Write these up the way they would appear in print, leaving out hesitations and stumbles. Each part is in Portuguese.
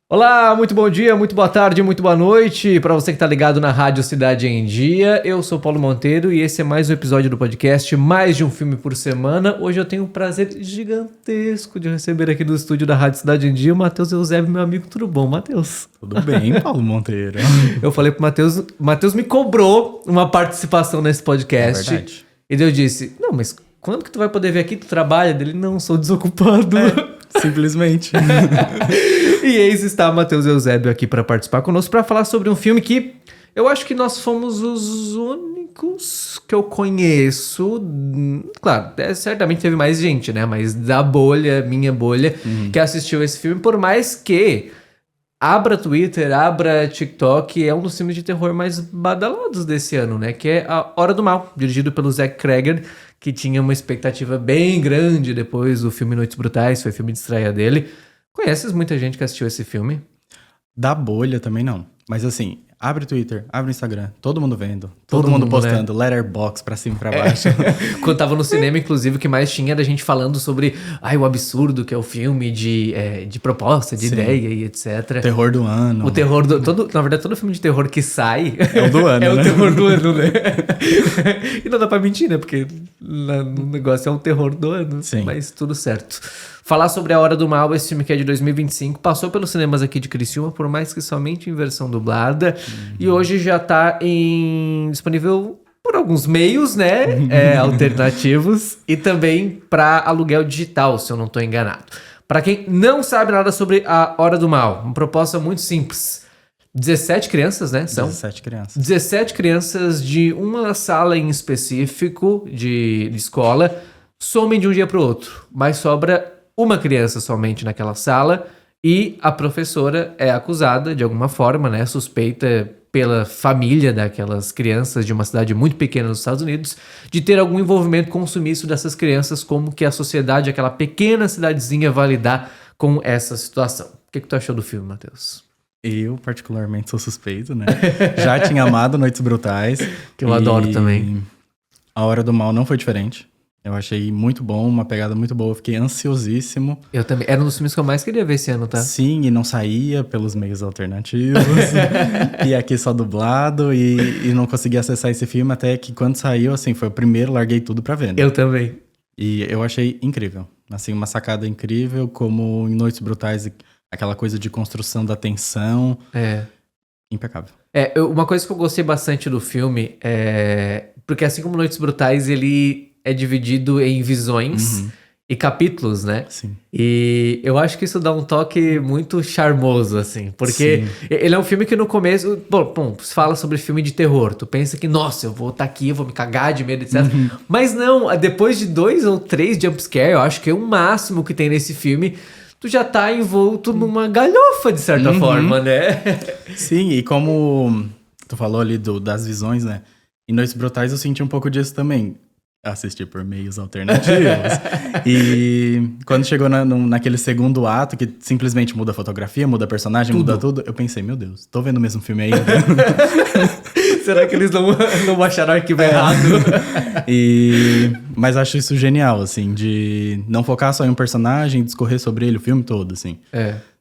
Olá, muito bom dia, muito boa tarde, muito boa noite para você que tá ligado na Rádio Cidade em Dia. Eu sou Paulo Monteiro e esse é mais um episódio do podcast Mais de um Filme por Semana. Hoje eu tenho o prazer gigantesco de receber aqui do estúdio da Rádio Cidade em Dia o Matheus Eusébio, meu amigo. Tudo bom, Matheus? Tudo bem, Paulo Monteiro. Eu falei pro Matheus, o Matheus me cobrou uma participação nesse podcast. É verdade. E daí eu disse, não, mas quando que tu vai poder vir aqui? Tu trabalha? Dele, não, sou desocupado. Simplesmente. E eis está Matheus Eusébio aqui para participar conosco para falar sobre um filme que eu acho que nós fomos os únicos que eu conheço. Claro, certamente teve mais gente, né? Mas da bolha, minha bolha, que assistiu esse filme. Por mais que abra Twitter, abra TikTok, é um dos filmes de terror mais badalados desse ano, né? Que é A Hora do Mal, dirigido pelo Zach Cregger, que tinha uma expectativa bem grande depois do filme Noites Brutais, foi filme de estreia dele. Conheces muita gente que assistiu esse filme? Da bolha também não. Mas assim, abre o Twitter, abre o Instagram, todo mundo vendo. Todo mundo postando, né? Letterboxd pra cima e pra baixo. Quando tava no cinema, inclusive, o que mais tinha era a gente falando sobre o absurdo que é o filme de proposta, de ideia e etc. Terror do ano. O terror do... na verdade, todo filme de terror que sai... É o do ano, é né? o terror do ano, né? E não dá pra mentir, né? Porque no negócio é um terror do ano. Sim. Mas tudo certo. Falar sobre A Hora do Mal, esse filme que é de 2025, passou pelos cinemas aqui de Criciúma, por mais que somente em versão dublada, e hoje já tá disponível por alguns meios, né, alternativos, e também para aluguel digital, se eu não tô enganado. Para quem não sabe nada sobre A Hora do Mal, uma proposta muito simples. 17 crianças, né? São 17 crianças. 17 crianças de uma sala em específico de escola somem de um dia para o outro, mas sobra uma criança somente naquela sala e a professora é acusada de alguma forma, né, suspeita pela família daquelas crianças de uma cidade muito pequena nos Estados Unidos de ter algum envolvimento com o sumiço dessas crianças, como que a sociedade, aquela pequena cidadezinha, vai lidar com essa situação. O que tu achou do filme, Matheus? Eu, particularmente, sou suspeito, né? Já tinha amado Noites Brutais. Que eu adoro também. A Hora do Mal não foi diferente. Eu achei muito bom, uma pegada muito boa. Eu fiquei ansiosíssimo. Eu também. Era um dos filmes que eu mais queria ver esse ano, tá? Sim, e não saía pelos meios alternativos. E aqui só dublado. E não consegui acessar esse filme até que quando saiu, assim, foi o primeiro, larguei tudo pra ver. Né? Eu também. E eu achei incrível. Assim, uma sacada incrível, como em Noites Brutais, aquela coisa de construção da tensão. Impecável. Uma coisa que eu gostei bastante do filme é... Porque assim como Noites Brutais, ele é dividido em visões e capítulos, né? Sim. E eu acho que isso dá um toque muito charmoso, assim. Porque ele é um filme que no começo... Bom, se fala sobre filme de terror. Tu pensa que, nossa, eu vou estar aqui, eu vou me cagar de medo, etc. Mas não, depois de 2 ou 3 jumpscare, eu acho que é o máximo que tem nesse filme... Tu já tá envolto numa galhofa, de certa forma, né? Sim, e como tu falou ali das visões, né? Em Noites Brutais eu senti um pouco disso também. Assisti por meios alternativos. E quando chegou naquele segundo ato, que simplesmente muda a fotografia, muda a personagem, muda tudo, eu pensei, meu Deus, tô vendo o mesmo filme ainda. Será que eles não acharam o arquivo errado? Mas acho isso genial, assim, de não focar só em um personagem, discorrer sobre ele o filme todo, assim.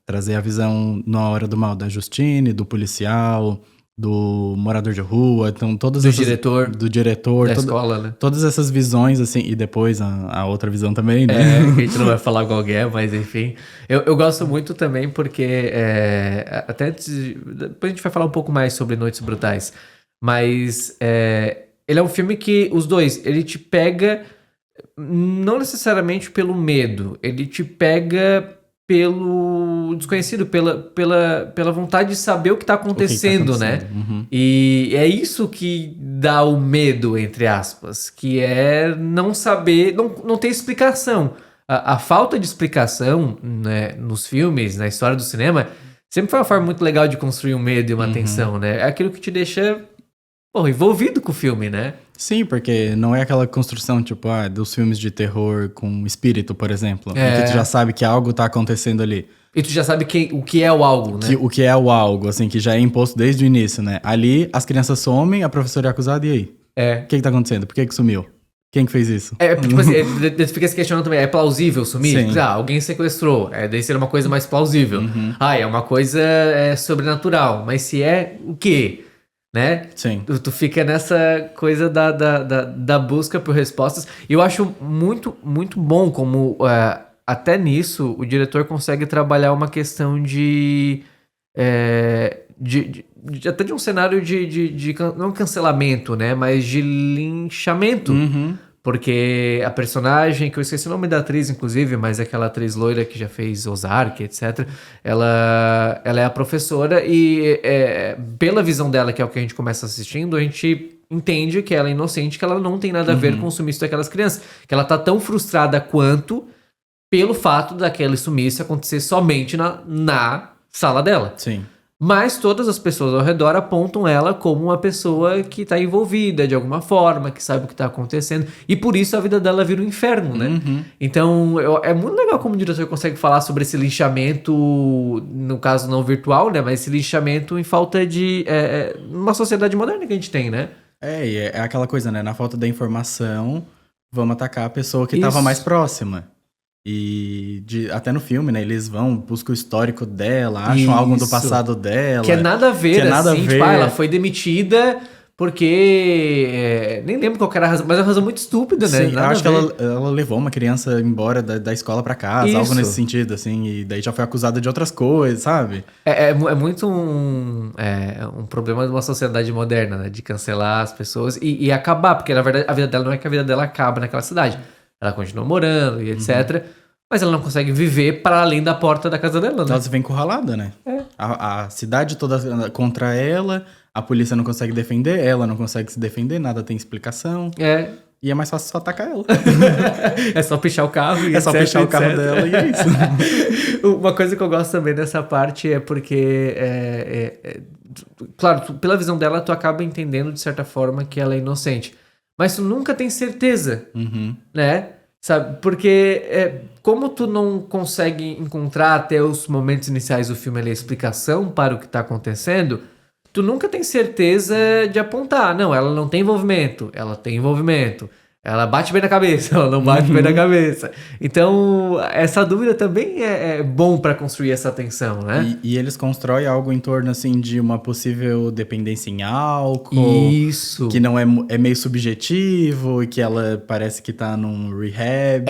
Trazer a visão na Hora do Mal da Justine, do policial, do morador de rua, então todas do essas... diretor. Do diretor. Da escola, né? Todas essas visões, assim, e depois a outra visão também, né? Que a gente não vai falar qual é, mas enfim. Eu gosto muito também porque, depois a gente vai falar um pouco mais sobre Noites Brutais, mas ele é um filme que os dois, ele te pega não necessariamente pelo medo, ele te pega pelo desconhecido, pela vontade de saber o que tá acontecendo, né? E é isso que dá o medo, entre aspas, que é não saber, não ter explicação. A falta de explicação, né, nos filmes, na história do cinema, sempre foi uma forma muito legal de construir um medo e uma tensão, né? É aquilo que te deixa envolvido com o filme, né? Sim, porque não é aquela construção, tipo, dos filmes de terror com espírito, por exemplo. Em que tu já sabe que algo tá acontecendo ali. E tu já sabe o que é o algo, né? O que é o algo, assim, que já é imposto desde o início, né? Ali, as crianças somem, a professora é acusada, e aí? O que tá acontecendo? Por que sumiu? Quem que fez isso? Tipo assim, você fica se questionando também, é plausível sumir? Sim. Tipo, alguém sequestrou, daí seria uma coisa mais plausível. É uma coisa sobrenatural, mas se é o quê? Né? Sim. Tu fica nessa coisa da busca por respostas. E eu acho muito, muito bom como até nisso o diretor consegue trabalhar uma questão até de um cenário não cancelamento, né? Mas de linchamento. Porque a personagem, que eu esqueci o nome da atriz, inclusive, mas é aquela atriz loira que já fez Ozark, etc. Ela é a professora e pela visão dela, que é o que a gente começa assistindo, a gente entende que ela é inocente, que ela não tem nada a ver com o sumiço daquelas crianças. Que ela tá tão frustrada quanto pelo fato daquele sumiço acontecer somente na sala dela. Sim. Mas todas as pessoas ao redor apontam ela como uma pessoa que está envolvida de alguma forma, que sabe o que está acontecendo. E por isso a vida dela vira um inferno, né? Então, é muito legal como o diretor consegue falar sobre esse linchamento, no caso não virtual, né? Mas esse linchamento em falta de... numa sociedade moderna que a gente tem, né? E é aquela coisa, né? Na falta da informação, vamos atacar a pessoa que estava mais próxima. E até no filme, né? Eles buscam o histórico dela, acham algo do passado dela. Que é nada a ver, tipo, ela foi demitida porque... nem lembro qual era a razão, mas é uma razão muito estúpida, né? Sim, eu acho que ela levou uma criança embora da escola pra casa, algo nesse sentido, assim, e daí já foi acusada de outras coisas, sabe? É muito um problema de uma sociedade moderna, né? De cancelar as pessoas e acabar, porque na verdade a vida dela não é que a vida dela acaba naquela cidade. Ela continua morando e etc. Mas ela não consegue viver para além da porta da casa dela, né? Ela se vê encurralada, né? A cidade toda contra ela, a polícia não consegue defender, ela não consegue se defender, nada tem explicação. E é mais fácil só atacar ela. É só pichar o carro e só pichar o carro dela e é isso. Uma coisa que eu gosto também dessa parte é porque... claro, pela visão dela, tu acaba entendendo de certa forma que ela é inocente. Mas tu nunca tem certeza, né? Sabe? Porque como tu não consegue encontrar até os momentos iniciais do filme ali a explicação para o que tá acontecendo, tu nunca tem certeza de apontar. Não, ela não tem envolvimento. Ela tem envolvimento. Ela bate bem na cabeça, ela não bate bem na cabeça. Então, essa dúvida também é bom para construir essa tensão, né? E eles constroem algo em torno, assim, de uma possível dependência em álcool. Isso. Que não é meio subjetivo e que ela parece que tá num rehab.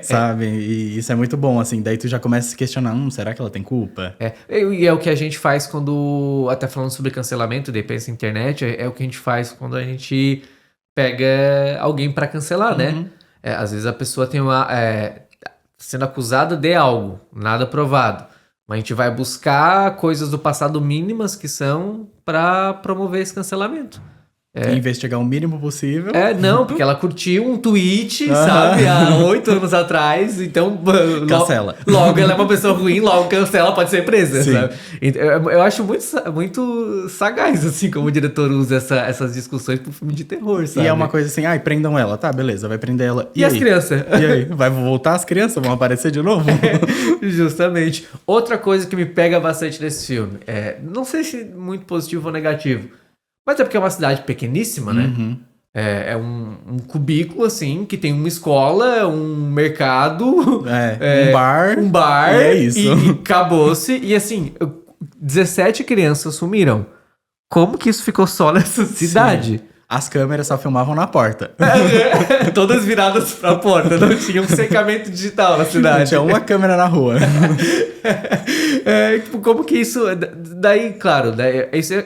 Sabe? E isso é muito bom, assim. Daí tu já começa a se questionar, será que ela tem culpa? E é o que a gente faz quando... Até falando sobre cancelamento, daí pensa na internet, é o que a gente faz quando a gente... pega alguém pra cancelar, né? Às vezes a pessoa tem sendo acusada de algo, nada provado. Mas a gente vai buscar coisas do passado mínimas que são pra promover esse cancelamento. Investigar o mínimo possível. Não, porque ela curtiu um tweet, sabe, há 8 anos atrás, então... Cancela. Logo ela é uma pessoa ruim, logo cancela, pode ser presa, Sim. sabe? Eu acho muito sagaz, assim, como o diretor usa essas discussões pro filme de terror, sabe? E é uma coisa assim, prendam ela. Tá, beleza, vai prender ela. E as crianças? E aí? Vai voltar as crianças? Vão aparecer de novo? Justamente. Outra coisa que me pega bastante nesse filme, não sei se muito positivo ou negativo, mas é porque é uma cidade pequeníssima, né? É um cubículo, assim, que tem uma escola, um mercado... um bar. E é isso. E acabou-se. E, assim, 17 crianças sumiram. Como que isso ficou só nessa cidade? Sim. As câmeras só filmavam na porta. Todas viradas pra porta. Não tinha um secamento digital na cidade. Não tinha uma câmera na rua. Tipo, como que isso... Daí, claro,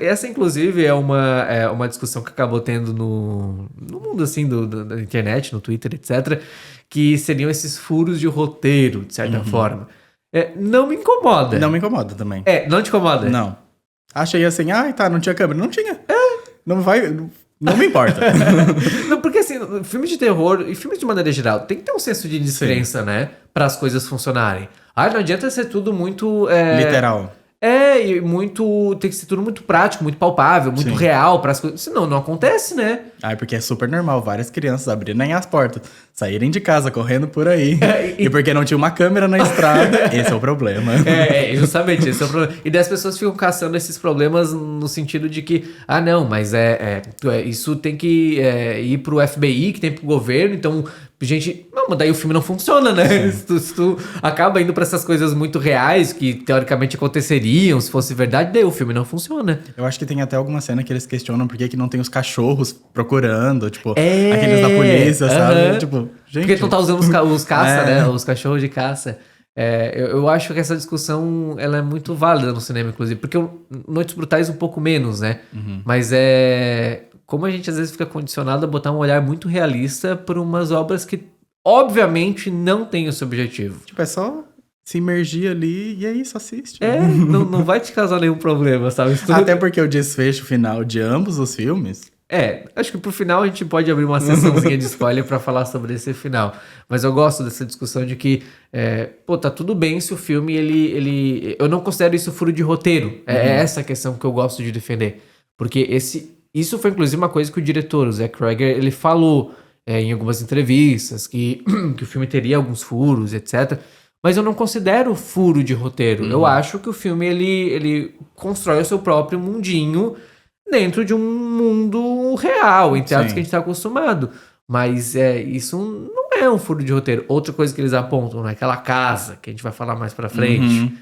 essa inclusive é uma discussão que acabou tendo no mundo, assim, da internet, no Twitter, etc. Que seriam esses furos de roteiro, de certa forma. Não me incomoda. Não me incomoda também. Não te incomoda? Não. Achei assim, não tinha câmera. Não tinha. Não me importa. Não, porque assim, filmes de terror e filmes de maneira geral, tem que ter um senso de descrença, né? Para as coisas funcionarem. Não adianta ser tudo muito... literal. E tem que ser tudo muito prático, muito palpável, muito real para as coisas. Senão não acontece, né? Ai, porque é super normal várias crianças abrirem as portas, saírem de casa correndo por aí. E porque não tinha uma câmera na estrada, esse é o problema. Justamente, esse é o problema. E daí as pessoas ficam caçando esses problemas no sentido de que, não, mas isso tem que ir pro FBI, que tem pro governo, então, gente, não, mas daí o filme não funciona, né? Se tu acaba indo pra essas coisas muito reais, que teoricamente aconteceriam, se fosse verdade, daí o filme não funciona. Eu acho que tem até alguma cena que eles questionam por que não tem os cachorros procurando, tipo, aqueles da polícia, sabe? Tipo, gente... Porque tu não tá usando os caça, né? Os cachorros de caça. Eu acho que essa discussão, ela é muito válida no cinema, inclusive. Porque Noites Brutais um pouco menos, né? Mas como a gente às vezes fica condicionado a botar um olhar muito realista por umas obras que, obviamente, não têm esse objetivo. Tipo, é só se imergir ali e é isso, assiste. Não vai te causar nenhum problema, sabe? Até porque o desfecho final de ambos os filmes... acho que pro final a gente pode abrir uma sessãozinha de spoiler pra falar sobre esse final. Mas eu gosto dessa discussão de que, tá tudo bem se o filme, eu não considero isso furo de roteiro. É essa a questão que eu gosto de defender. Porque isso foi inclusive uma coisa que o diretor, o Zach Cregger, ele falou em algumas entrevistas, que o filme teria alguns furos, etc. Mas eu não considero furo de roteiro. Eu acho que o filme, ele constrói o seu próprio mundinho dentro de um mundo real, entre aspas, que a gente tá acostumado. Mas isso não é um furo de roteiro. Outra coisa que eles apontam, né? Aquela casa, que a gente vai falar mais pra frente.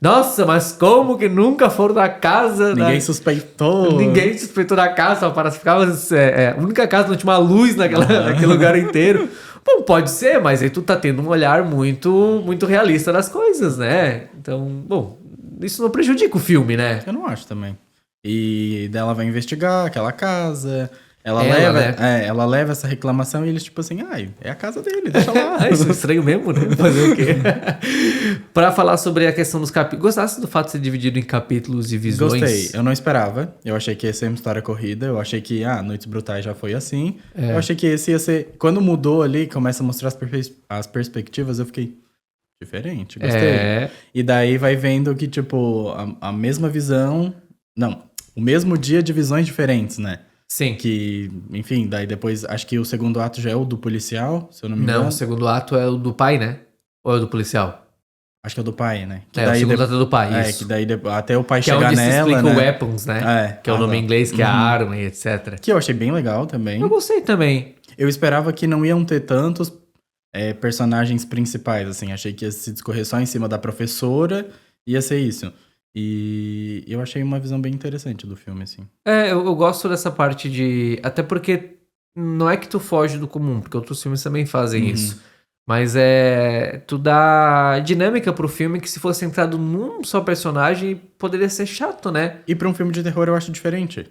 Nossa, mas como que nunca foram na casa? Ninguém suspeitou. Ninguém suspeitou da casa, só para ficar. A única casa não tinha uma luz naquele lugar inteiro. Bom, pode ser, mas aí tu tá tendo um olhar muito, muito realista das coisas, né? Então, bom, isso não prejudica o filme, né? Eu não acho também. E daí ela vai investigar aquela casa. Ela leva essa reclamação e eles, tipo assim, é a casa dele, deixa lá. Isso é estranho mesmo, né? Fazer o quê? Pra falar sobre a questão dos capítulos. Gostasse do fato de ser dividido em capítulos e visões? Gostei. Eu não esperava. Eu achei que ia ser uma história corrida. Eu achei que, Noites Brutais já foi assim. Eu achei que esse ia ser... Quando mudou ali, começa a mostrar as perspectivas, eu fiquei... Diferente, gostei. E daí vai vendo que, tipo, a mesma visão... Não, o mesmo dia de visões diferentes, né? Sim. Que, enfim, daí depois, acho que o segundo ato já é o do policial, se eu não me engano. Não, o segundo ato é o do pai, né? Ou é o do policial? Acho que é o do pai, né? Que o segundo ato é do pai, isso. Que daí até o pai que chegar é onde nela, se explica né? o weapons, né? Que é o nome em inglês, que é a arma e etc. Que eu achei bem legal também. Eu gostei também. Eu esperava que não iam ter tantos personagens principais, assim. Achei que ia se discorrer só em cima da professora, ia ser isso. E eu achei uma visão bem interessante do filme, assim. Eu gosto dessa parte de... Até porque não é que tu foge do comum, porque outros filmes também fazem isso. Mas tu dá dinâmica pro filme que se fosse centrado num só personagem, poderia ser chato, né? E pra um filme de terror eu acho diferente.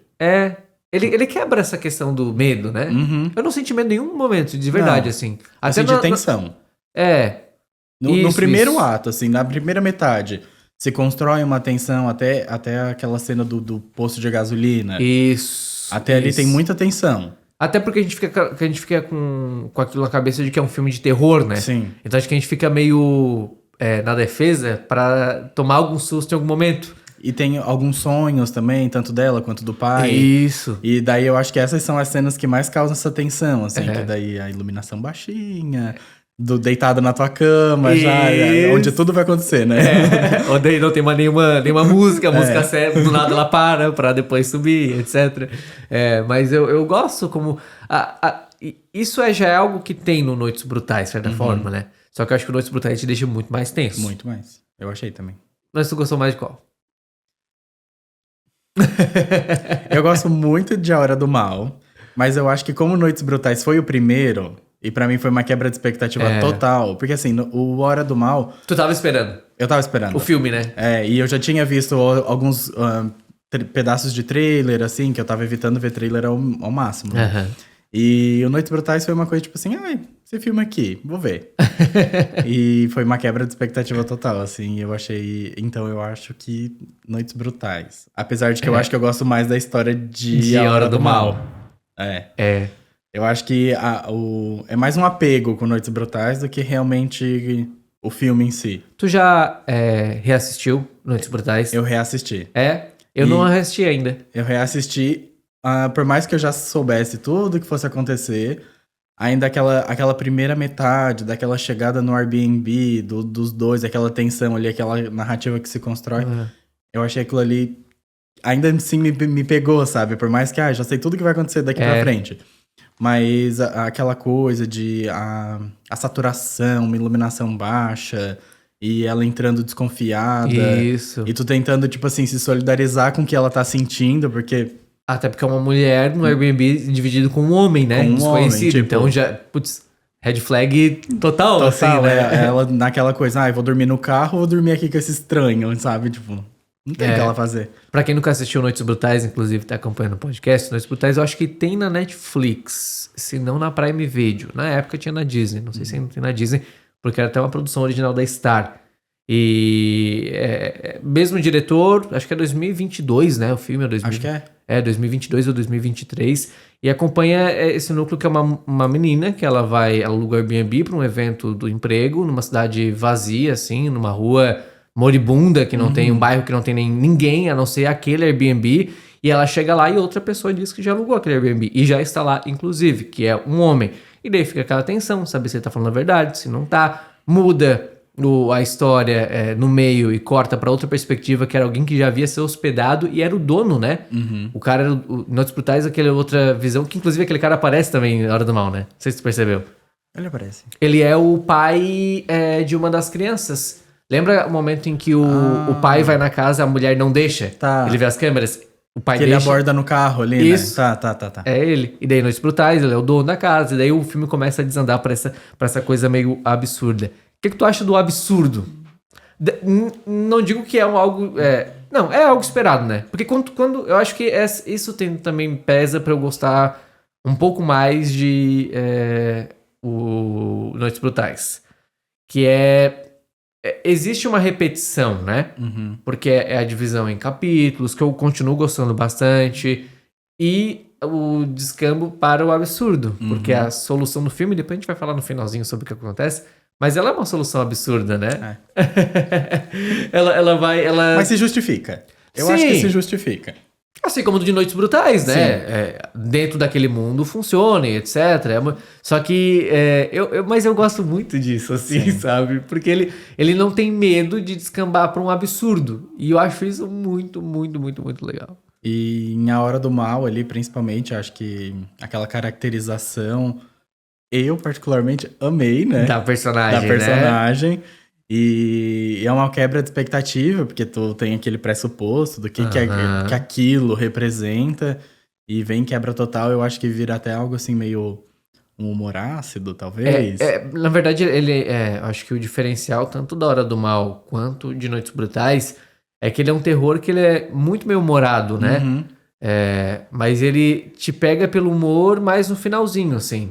Ele quebra essa questão do medo, né? Eu não senti medo em nenhum momento, de verdade, assim. Até de tensão. No primeiro ato, assim, na primeira metade... Se constrói uma tensão até aquela cena do posto de gasolina. Isso. Até ali tem muita tensão. Até porque a gente fica com aquilo na cabeça de que é um filme de terror, né? Sim. Então acho que a gente fica meio na defesa pra tomar algum susto em algum momento. E tem alguns sonhos também, tanto dela quanto do pai. Isso. E daí eu acho que essas são as cenas que mais causam essa tensão, assim. Que daí a iluminação baixinha... deitado na tua cama, onde tudo vai acontecer, né? Onde não tem mais nenhuma música, a música serve, do nada ela pra depois subir, etc. Mas eu gosto como... Isso já é algo que tem no Noites Brutais, de certa forma, né? Só que eu acho que o Noites Brutais te deixa muito mais tenso. Muito mais. Eu achei também. Mas tu gostou mais de qual? Eu gosto muito de A Hora do Mal, mas eu acho que como Noites Brutais foi o primeiro... E pra mim foi uma quebra de expectativa total. Porque assim, o Hora do Mal... Tu tava esperando? Eu tava esperando. O filme, né? E eu já tinha visto alguns pedaços de trailer, assim, que eu tava evitando ver trailer ao máximo. Né? E o Noites Brutais foi uma coisa tipo assim, esse filme aqui, vou ver. E foi uma quebra de expectativa total, assim. Eu achei... Então eu acho que Noites Brutais. Apesar de que eu acho que eu gosto mais da história de A Hora do Mal. Eu acho que é mais um apego com Noites Brutais do que realmente o filme em si. Tu já reassistiu Noites Brutais? Eu reassisti. Eu não assisti ainda. Eu reassisti por mais que eu já soubesse tudo que fosse acontecer, ainda aquela primeira metade, daquela chegada no Airbnb, dos dois, aquela tensão ali, aquela narrativa que se constrói, eu achei aquilo ali, ainda assim me pegou, sabe? Por mais que, já sei tudo que vai acontecer daqui pra frente. Mas aquela coisa de a saturação, uma iluminação baixa, e ela entrando desconfiada. Isso. E tu tentando, tipo assim, se solidarizar com o que ela tá sentindo, porque... Até porque é uma mulher no Airbnb dividido com um homem, né? Com um Desconhecido. homem, tipo... Então já, putz, red flag total, assim, né? Ela naquela coisa, eu vou dormir no carro ou vou dormir aqui com esse estranho, sabe? Tipo, não tem o que ela fazer. Pra quem nunca assistiu Noites Brutais, inclusive tá acompanhando o podcast, Noites Brutais eu acho que tem na Netflix, se não na Prime Video. Na época tinha na Disney, não sei se ainda tem na Disney, porque era até uma produção original da Star. E mesmo diretor, acho que é 2022, né? O filme é Acho que é. É, 2022 ou 2023. E acompanha esse núcleo que é uma menina que ela aluga o Airbnb para um evento do emprego, numa cidade vazia, assim, numa rua moribunda, que não tem um bairro que não tem nem ninguém, a não ser aquele Airbnb. E ela chega lá e outra pessoa diz que já alugou aquele Airbnb. E já está lá, inclusive, que é um homem. E daí fica aquela tensão, saber se ele tá falando a verdade, se não tá. Muda a história no meio e corta pra outra perspectiva, que era alguém que já havia se hospedado e era o dono, né? O cara era o Noites Brutais, aquela outra visão, que inclusive aquele cara aparece também na Hora do Mal, né? Não sei se tu percebeu. Ele aparece. Ele é o pai de uma das crianças. Lembra o momento em que o pai vai na casa, a mulher não deixa? Tá. Ele vê as câmeras? O pai que deixa. Ele aborda no carro ali, Isso. né? Tá. É ele. E daí Noites Brutais, ele é o dono da casa. E daí o filme começa a desandar pra essa coisa meio absurda. O que tu acha do absurdo? Não digo que é algo... não, é algo esperado, né? Porque quando eu acho que isso também pesa pra eu gostar um pouco mais de o Noites Brutais. Que existe uma repetição, né? Porque é a divisão em capítulos, que eu continuo gostando bastante. E o descambo para o absurdo. Porque a solução do filme, depois a gente vai falar no finalzinho sobre o que acontece... Mas ela é uma solução absurda, né? ela vai... Mas se justifica. Eu acho que se justifica. Assim como de Noites Brutais, né? Dentro daquele mundo funciona e etc. Só que... mas eu gosto muito disso, assim, sabe? Porque ele não tem medo de descambar para um absurdo. E eu acho isso muito, muito, muito, muito legal. E em A Hora do Mal ali, principalmente, acho que aquela caracterização... Eu, particularmente, amei, né? Da personagem, né? E é uma quebra de expectativa, porque tu tem aquele pressuposto do que aquilo representa. E vem quebra total, eu acho que vira até algo assim, meio um humor ácido, talvez. Na verdade, acho que o diferencial, tanto da Hora do Mal quanto de Noites Brutais, é que ele é um terror que ele é muito meio humorado, né? Mas ele te pega pelo humor mais no finalzinho, assim.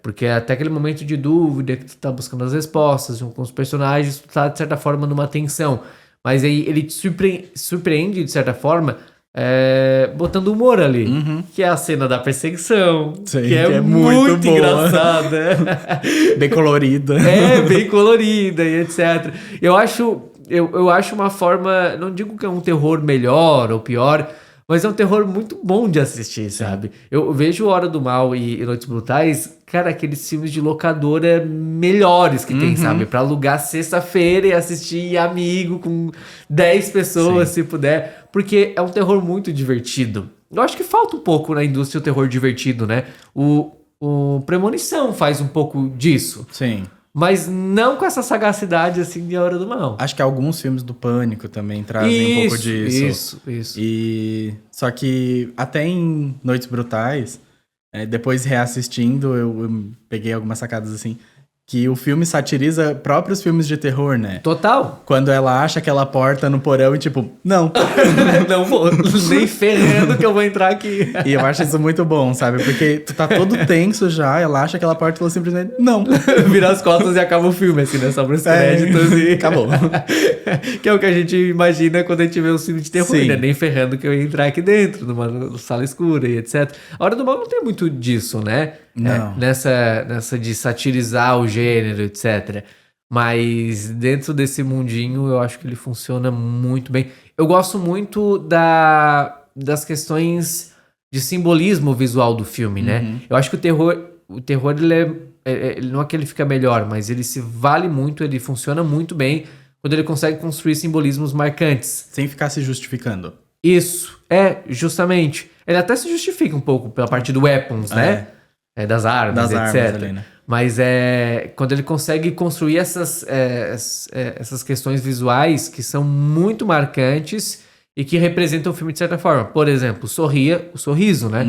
Porque até aquele momento de dúvida que tu tá buscando as respostas com os personagens, tu tá de certa forma numa tensão, mas aí ele te surpreende de certa forma botando humor ali, que é a cena da perseguição, que é muito engraçada, bem colorida, bem colorida e etc. Eu acho uma forma, não digo que é um terror melhor ou pior, mas é um terror muito bom de assistir, sabe? Eu vejo Hora do Mal e Noites Brutais, cara, aqueles filmes de locadora melhores que tem, sabe? Pra alugar sexta-feira e assistir amigo com 10 pessoas, se puder. Porque é um terror muito divertido. Eu acho que falta um pouco na indústria o terror divertido, né? O Premonição faz um pouco disso. Sim. Mas não com essa sagacidade, assim, de A Hora do Mal. Acho que alguns filmes do Pânico também trazem um pouco disso. Isso. Só que até em Noites Brutais, depois reassistindo, eu peguei algumas sacadas assim, que o filme satiriza próprios filmes de terror, né? Total. Quando ela acha aquela porta no porão e tipo, não. Não vou, nem ferrando que eu vou entrar aqui. E eu acho isso muito bom, sabe? Porque tu tá todo tenso já, ela acha aquela porta e ela simplesmente, não. Vira as costas e acaba o filme, assim, né? Só pros créditos e... Acabou. Que é o que a gente imagina quando a gente vê um filme de terror, né? Nem ferrando que eu ia entrar aqui dentro, numa sala escura e etc. A Hora do Mal não tem muito disso, né? Não. Nessa de satirizar o gênero, etc. Mas dentro desse mundinho, eu acho que ele funciona muito bem. Eu gosto muito das questões de simbolismo visual do filme, né? Eu acho que o terror ele não é que ele fica melhor, mas ele se vale muito, ele funciona muito bem quando ele consegue construir simbolismos marcantes. Sem ficar se justificando. Isso, justamente. Ele até se justifica um pouco pela parte do weapons, né? Das armas, etc. Ali, né? Mas quando ele consegue construir essas questões visuais que são muito marcantes e que representam o filme de certa forma. Por exemplo, o sorriso, né?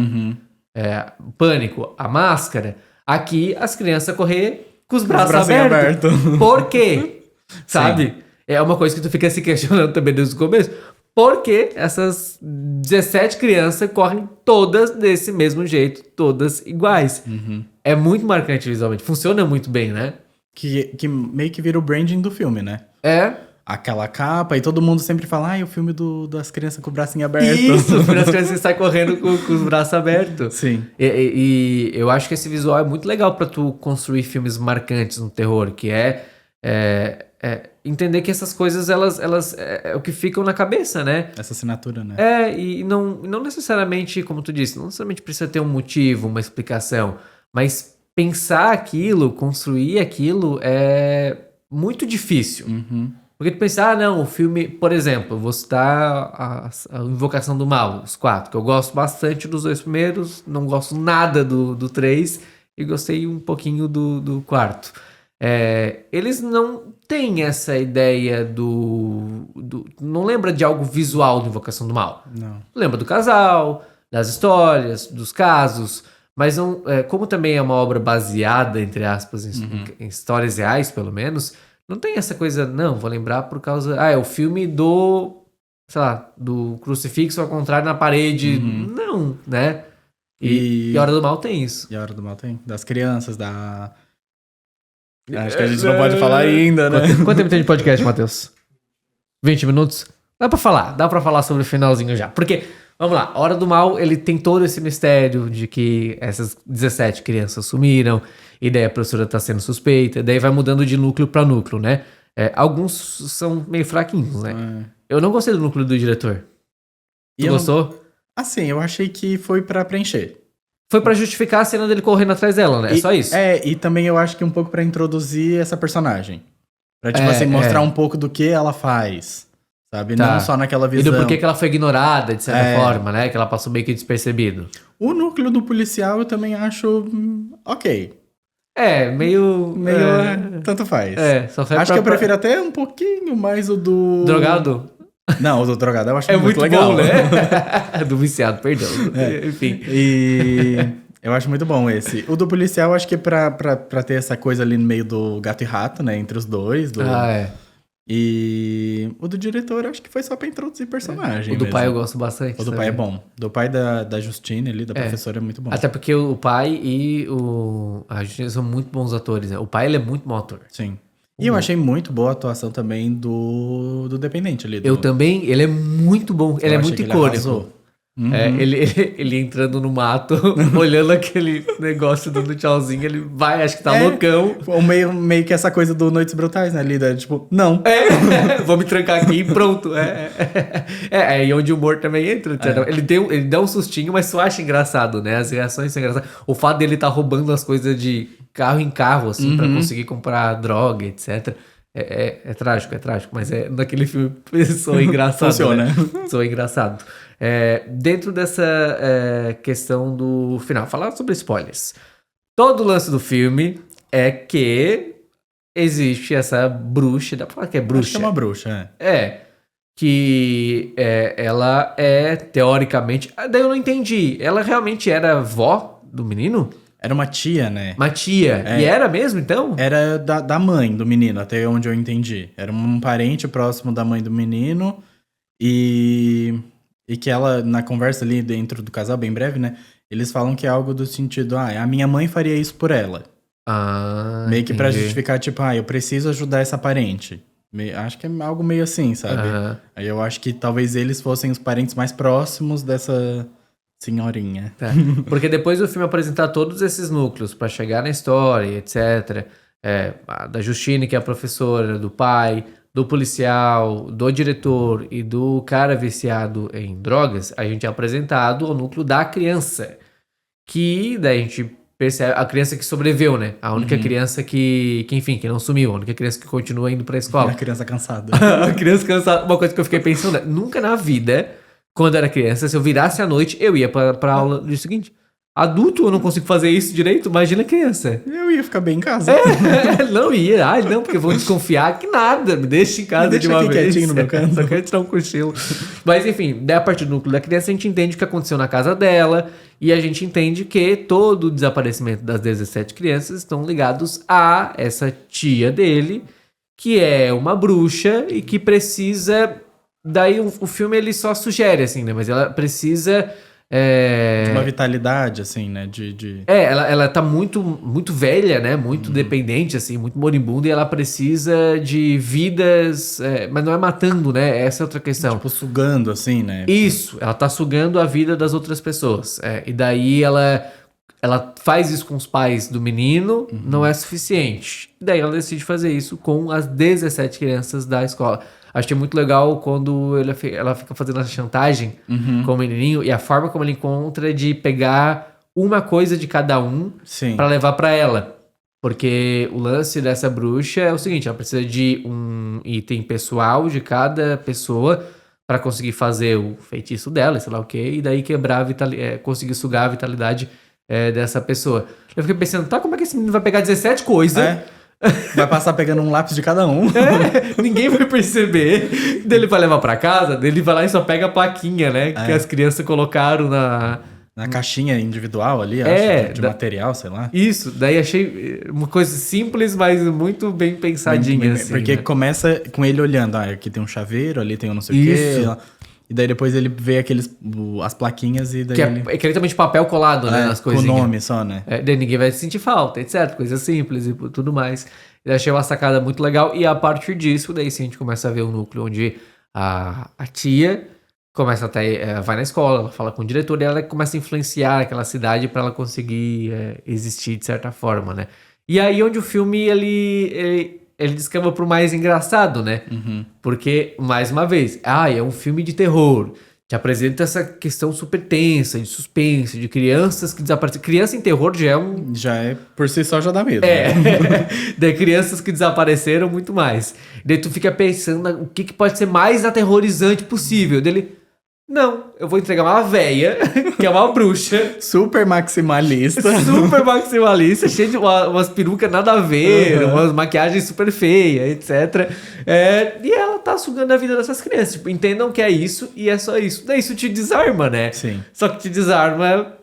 O pânico, a máscara. Aqui, as crianças correr com os braços abertos. Por quê? Sabe? É uma coisa que tu fica se questionando também desde o começo. Porque essas 17 crianças correm todas desse mesmo jeito, todas iguais. É muito marcante visualmente, funciona muito bem, né? Que meio que vira o branding do filme, né? Aquela capa, e todo mundo sempre fala, o filme das crianças com o bracinho aberto. Isso, o filme das crianças que saem correndo com os braços abertos. Sim. E eu acho que esse visual é muito legal pra tu construir filmes marcantes no terror, que entender que essas coisas, elas é o que ficam na cabeça, né? Essa assinatura, né? E não necessariamente, como tu disse, não necessariamente precisa ter um motivo, uma explicação, mas pensar aquilo, construir aquilo é muito difícil. Porque tu pensar, não, o filme, por exemplo, vou citar a Invocação do Mal, os 4, que eu gosto bastante dos 2 primeiros, não gosto nada do 3 e gostei um pouquinho do 4. Eles não têm essa ideia não lembra de algo visual da Invocação do Mal. Não. Lembra do casal, das histórias, dos casos, mas não, como também é uma obra baseada, entre aspas, em histórias reais, pelo menos, não tem essa coisa, não, vou lembrar por causa... é o filme do crucifixo ao contrário na parede. Não, né? E A Hora do Mal tem isso. E A Hora do Mal tem. Das crianças, Acho que a gente não pode falar ainda, né? Quanto tempo tem de podcast, Matheus? 20 minutos? Dá pra falar sobre o finalzinho já. Porque, vamos lá, A Hora do Mal, ele tem todo esse mistério de que essas 17 crianças sumiram, e daí a professora tá sendo suspeita, daí vai mudando de núcleo pra núcleo, né? Alguns são meio fraquinhos, né? Eu não gostei do núcleo do diretor. Tu gostou? Assim, eu achei que foi pra preencher. Foi pra justificar a cena dele correndo atrás dela, né? É só isso. E também eu acho que um pouco pra introduzir essa personagem. Pra, tipo mostrar um pouco do que ela faz, sabe? Não só naquela visão. E do porquê que ela foi ignorada, de certa forma, né? Que ela passou meio que despercebido. O núcleo do policial eu também acho ok. Meio... tanto faz. Só foi acho que eu prefiro até um pouquinho mais o do... Drogado? Não, o do drogado eu acho muito legal. Bom, né? Do viciado, perdão. Enfim. E eu acho muito bom esse. O do policial, eu acho que é pra ter essa coisa ali no meio do gato e rato, né? Entre os dois. E o do diretor, eu acho que foi só pra introduzir personagem. O do pai eu gosto bastante. O do pai é bom. Do pai da Justine ali, da professora, é muito bom. Até porque o pai e a Justine são muito bons atores, né? O pai, ele é muito bom ator. Sim. E eu achei muito boa a atuação também do dependente ali. Eu também, ele é muito bom, ele é muito icônico. Ele entrando no mato, olhando aquele negócio dando tchauzinho, ele vai, acho que tá loucão. Meio que essa coisa do Noites Brutais, né? Ali, tipo, não. Vou me trancar aqui e pronto. E onde o humor também entra. Ele dá um sustinho, mas tu acha engraçado, né? As reações são engraçadas. O fato dele tá roubando as coisas de carro em carro, assim, pra conseguir comprar droga, etc. É trágico, mas naquele filme soa engraçado. Funciona. Né? Soa engraçado. Dentro dessa questão do final, falar sobre spoilers. Todo o lance do filme é que existe essa bruxa, dá pra falar que é bruxa? Acho que é uma bruxa, que ela é, teoricamente... Daí eu não entendi. Ela realmente era avó do menino? Era uma tia, né? Uma tia. E era mesmo, então? Era da mãe do menino, até onde eu entendi. Era um parente próximo da mãe do menino. E que ela, na conversa ali dentro do casal, bem breve, né? Eles falam que é algo do sentido, a minha mãe faria isso por ela. Meio que pra justificar, tipo, eu preciso ajudar essa parente. Acho que é algo meio assim, sabe? Aí eu acho que talvez eles fossem os parentes mais próximos dessa senhorinha. Porque depois do filme apresentar todos esses núcleos pra chegar na história, etc. Da Justine, que é a professora, do pai, do policial, do diretor e do cara viciado em drogas, a gente é apresentado ao núcleo da criança. Que daí a gente percebe a criança que sobreviveu, né? A única criança que enfim, que não sumiu, a única criança que continua indo pra escola. A criança cansada. A criança cansada. Uma coisa que eu fiquei pensando é, nunca na vida, quando eu era criança, se eu virasse à noite, eu ia pra aula do dia seguinte. Adulto, eu não consigo fazer isso direito, imagina criança. Eu ia ficar bem em casa. Não ia. Ai, não, porque vão desconfiar que nada. Me deixa em casa de uma aqui vez. quietinho no meu canto. Só quero tirar um cochilo. Mas enfim, daí a partir do núcleo da criança, a gente entende o que aconteceu na casa dela. E a gente entende que todo o desaparecimento das 17 crianças estão ligados a essa tia dele, que é uma bruxa e que precisa... Daí o filme ele só sugere, assim, né? Mas ela precisa... De uma vitalidade, assim, né? Ela tá muito velha, né? Muito dependente, assim, muito moribunda, e ela precisa de vidas, mas não é matando, né? Essa é outra questão. Tipo, sugando, assim, né? Isso, ela tá sugando a vida das outras pessoas. E daí ela faz isso com os pais do menino, não é suficiente. E daí ela decide fazer isso com as 17 crianças da escola. Achei muito legal quando ela fica fazendo essa chantagem com o menininho e a forma como ele encontra de pegar uma coisa de cada um pra levar pra ela. Porque o lance dessa bruxa é o seguinte, ela precisa de um item pessoal de cada pessoa pra conseguir fazer o feitiço dela, sei lá o quê, e daí quebrar conseguir sugar a vitalidade dessa pessoa. Eu fiquei pensando, tá, como é que esse menino vai pegar 17 coisas? Vai passar pegando um lápis de cada um. Ninguém vai perceber. Daí ele vai levar pra casa, daí ele vai lá e só pega a plaquinha, né? Que as crianças colocaram na caixinha individual ali, acho, de material, sei lá. Isso, daí achei uma coisa simples, mas muito bem pensadinha, assim. Porque começa com ele olhando, aqui tem um chaveiro, ali tem um não sei o quê. E daí depois ele vê as plaquinhas e daí é que ele também de papel colado, né, nas coisinhas. Com o nome só, né? Daí ninguém vai sentir falta, etc. Coisa simples e tudo mais. Eu achei uma sacada muito legal. E a partir disso, daí sim a gente começa a ver o núcleo onde a tia começa vai na escola, ela fala com o diretor e ela começa a influenciar aquela cidade para ela conseguir existir de certa forma, né? E aí onde o filme, ele descamba pro mais engraçado, né? Porque, mais uma vez, é um filme de terror. Te apresenta essa questão super tensa, de suspense, de crianças que desapareceram. Criança em terror já é, por si só, já dá medo. De crianças que desapareceram, muito mais. Daí tu fica pensando o que pode ser mais aterrorizante possível. Dele... Não, eu vou entregar uma véia, que é uma bruxa. Super maximalista. Super maximalista, cheia de umas perucas nada a ver, umas maquiagens super feias, etc. E ela tá sugando a vida dessas crianças. Tipo, entendam que é isso e é só isso. Daí isso te desarma, né? Sim. Só que te desarma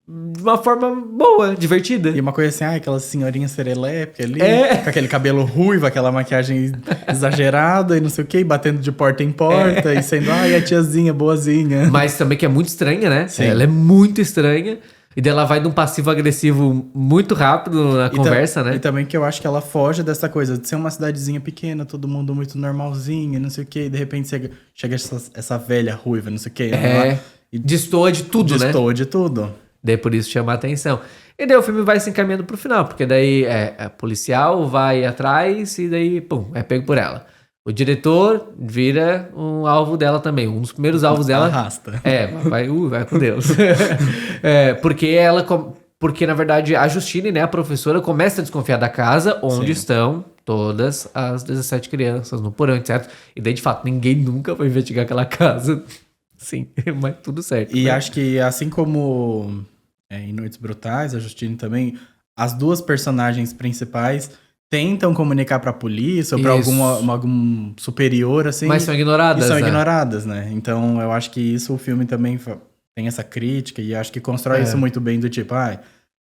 de uma forma boa, divertida. E uma coisa assim, aquela senhorinha serelepe ali, com aquele cabelo ruivo, aquela maquiagem exagerada e não sei o que, batendo de porta em porta e sendo, a tiazinha, boazinha. Mas também que é muito estranha, né? Sim. Ela é muito estranha. E daí ela vai de um passivo-agressivo muito rápido na conversa, né? E também que eu acho que ela foge dessa coisa de ser uma cidadezinha pequena, todo mundo muito normalzinho, não sei o que, e de repente chega essa velha ruiva, não sei o que. Destoa de tudo, né? Destoa de tudo. Daí por isso chama a atenção. E daí o filme vai se encaminhando pro final, porque daí policial vai atrás e daí, pum, é pego por ela. O diretor vira um alvo dela também. Um dos primeiros alvos dela... Arrasta. Vai com Deus. Porque, na verdade, a Justine, né, a professora, começa a desconfiar da casa onde estão todas as 17 crianças, no porão, etc. E daí, de fato, ninguém nunca vai investigar aquela casa. Sim, mas tudo certo. E acho que, assim como em Noites Brutais, a Justine também, as duas personagens principais tentam comunicar pra polícia ou pra algum superior, assim. Mas são ignoradas, ignoradas, né? Então, eu acho que isso, o filme também tem essa crítica e acho que constrói isso muito bem, do tipo,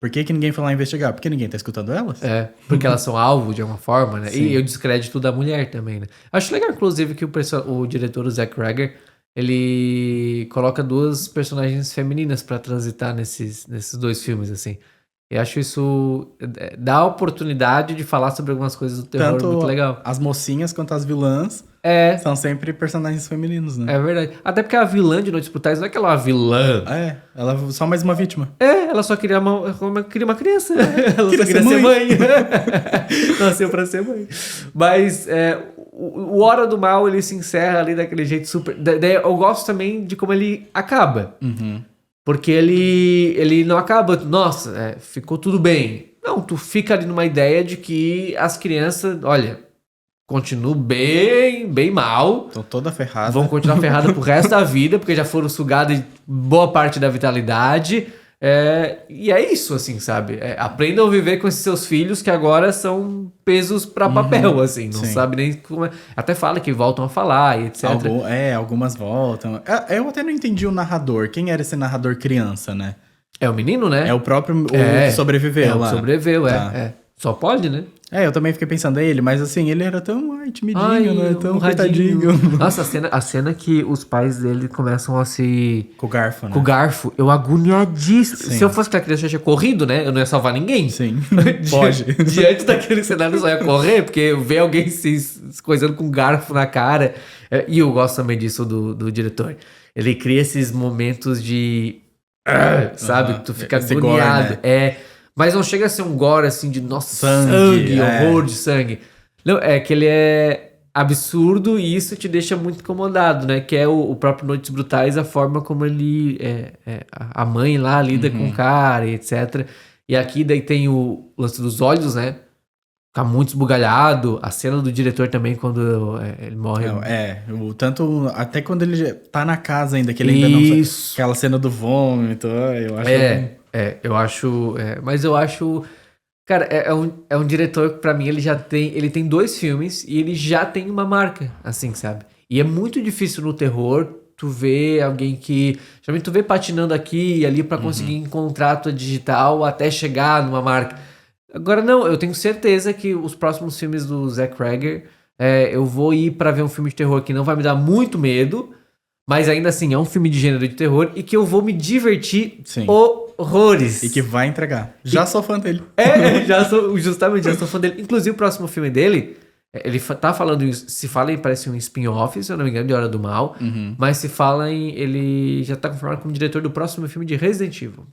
por que ninguém foi lá investigar? Porque ninguém tá escutando elas? Porque elas são alvo de alguma forma, né? Sim. E o descrédito da mulher também, né? Acho legal, inclusive, que o diretor, o Zach Rager, ele coloca duas personagens femininas pra transitar nesses dois filmes, assim. Eu acho isso dá a oportunidade de falar sobre algumas coisas do terror muito legal. As mocinhas quanto as vilãs são sempre personagens femininos, né? É verdade. Até porque a vilã de Noites Brutais não é que ela é uma vilã. Ela é só mais uma vítima. Ela só queria uma criança. Ela queria só queria ser mãe. Nasceu pra ser mãe. Mas o Hora do Mal, ele se encerra ali daquele jeito super... Daí eu gosto também de como ele acaba. Porque ele não acaba... Nossa, ficou tudo bem. Não, tu fica ali numa ideia de que as crianças... Olha, continuam bem mal. Estão toda ferrada. Vão continuar ferradas pro resto da vida, porque já foram sugadas boa parte da vitalidade. E é isso, assim, sabe? Aprendam a viver com esses seus filhos que agora são pesos pra papel, assim. Não sabe nem como é. Até fala que voltam a falar e etc. Algumas voltam. Eu até não entendi o narrador. Quem era esse narrador criança, né? É o menino, né? É o próprio que sobreviveu lá. Sobreviveu, Tá. Só pode, né? Eu também fiquei pensando ele, mas assim, ele era tão timidinho, né? Tão coitadinho. Nossa, a cena que os pais dele começam a se... Com o garfo, né? Com o garfo, eu agoniadíssimo. Sim. Se eu fosse aquela criança, eu tinha corrido, né? Eu não ia salvar ninguém. Sim, pode. Diante daquele cenário, eu só ia correr, porque ver alguém se coisando com garfo na cara. E eu gosto também disso do diretor. Ele cria esses momentos de... sabe? Tu fica agoniado. Gore, né? Mas não chega a ser um gore, assim, de nossa, Sangue, horror de sangue. Não, é que ele é absurdo e isso te deixa muito incomodado, né? Que é o próprio Noites Brutais, a forma como ele... a mãe lá lida com o cara e etc. E aqui daí tem o lance dos olhos, né? Fica muito esbugalhado. A cena do diretor também, quando ele morre. Tanto até quando ele tá na casa ainda, que ele ainda não... Aquela cena do vômito, eu acho... eu acho... mas eu acho... Cara, é um diretor que pra mim ele tem 2 filmes e ele já tem uma marca, assim, sabe? E é muito difícil no terror tu ver alguém que... Geralmente tu vê patinando aqui e ali pra conseguir encontrar a tua digital até chegar numa marca. Agora não, eu tenho certeza que os próximos filmes do Zach Cregger, eu vou ir pra ver um filme de terror que não vai me dar muito medo, mas ainda assim é um filme de gênero de terror e que eu vou me divertir horrores. E que vai entregar. Já sou fã dele. Já sou fã dele. Inclusive o próximo filme dele, ele tá falando, se fala em, parece um spin-off, se eu não me engano, de Hora do Mal, mas se fala em, ele já tá confirmado como diretor do próximo filme de Resident Evil.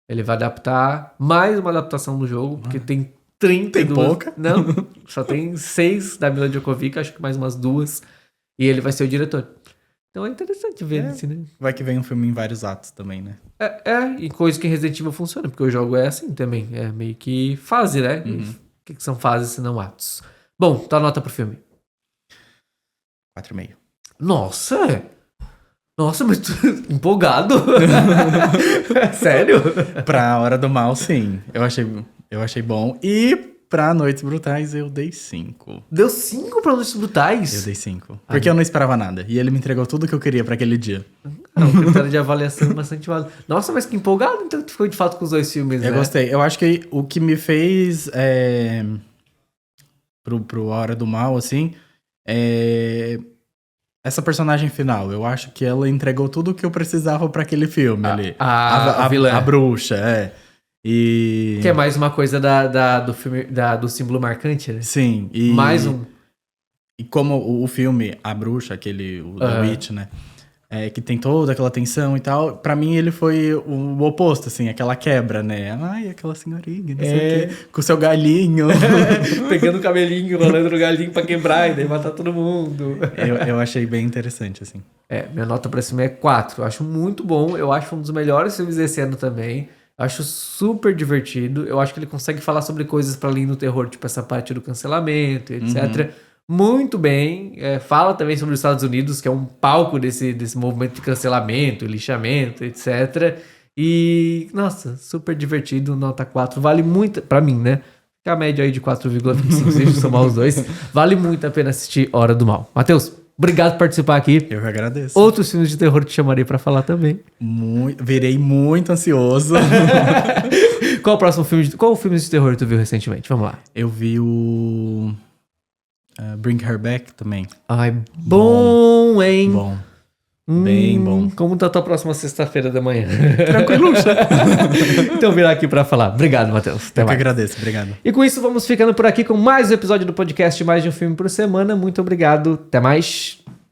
Ele vai adaptar mais uma adaptação do jogo, porque tem 32... Tem pouca? Não, só tem 6 da Mila Djokovic, acho que mais umas 2. E ele vai ser o diretor. Então é interessante ver assim, né? Vai que vem um filme em vários atos também, né? E coisa que em Resident Evil funciona, porque o jogo é assim também. É meio que fase, né? O que são fases se não atos? Bom, tá a nota pro filme. 4,5. Nossa, mas tu empolgado. Sério? Pra Hora do Mal, sim. Eu achei bom. E pra Noites Brutais, eu dei 5. Deu 5 pra Noites Brutais? Eu dei 5. Porque eu não esperava nada. E ele me entregou tudo que eu queria pra aquele dia. Um critério de avaliação bastante válido. Nossa, mas que empolgado, então tu ficou de fato com os 2 filmes, né? Eu gostei. Eu acho que o que me fez pro Hora do Mal, assim, essa personagem final. Eu acho que ela entregou tudo o que eu precisava pra aquele filme ali. A vilã. A bruxa, E... Que é mais uma coisa do filme, do símbolo marcante, né? Sim. Mais um. E como o filme, A Bruxa, o The Witch, né? Que tem toda aquela tensão e tal. Pra mim, ele foi o oposto, assim. Aquela quebra, né? Ai, aquela senhorinha, não sei o quê. Com o seu galinho. Pegando o cabelinho, rolando no galinho pra quebrar e daí matar todo mundo. Eu achei bem interessante, assim. Minha nota pra esse filme é 4. Eu acho muito bom. Eu acho um dos melhores filmes desse ano também. Acho super divertido. Eu acho que ele consegue falar sobre coisas pra além do terror, tipo essa parte do cancelamento, etc. Muito bem. Fala também sobre os Estados Unidos, que é um palco desse movimento de cancelamento, lixamento, etc. E, nossa, super divertido. Nota 4. Vale muito, pra mim, né? Fica a média aí de 4,25, se a gente somar os 2. Vale muito a pena assistir Hora do Mal. Matheus, obrigado por participar aqui. Eu que agradeço. Outros filmes de terror te chamarei pra falar também. Virei muito ansioso. Qual filme de terror tu viu recentemente? Vamos lá. Eu vi o... Bring Her Back também. Ai, bom, hein? Bom. Bem bom. Como tá a tua próxima sexta-feira da manhã? Tranquilo. Então virá aqui pra falar. Obrigado, Matheus. Até Eu mais. que agradeço. Obrigado. E com isso, vamos ficando por aqui com mais um episódio do podcast Mais de um Filme por Semana. Muito obrigado. Até mais.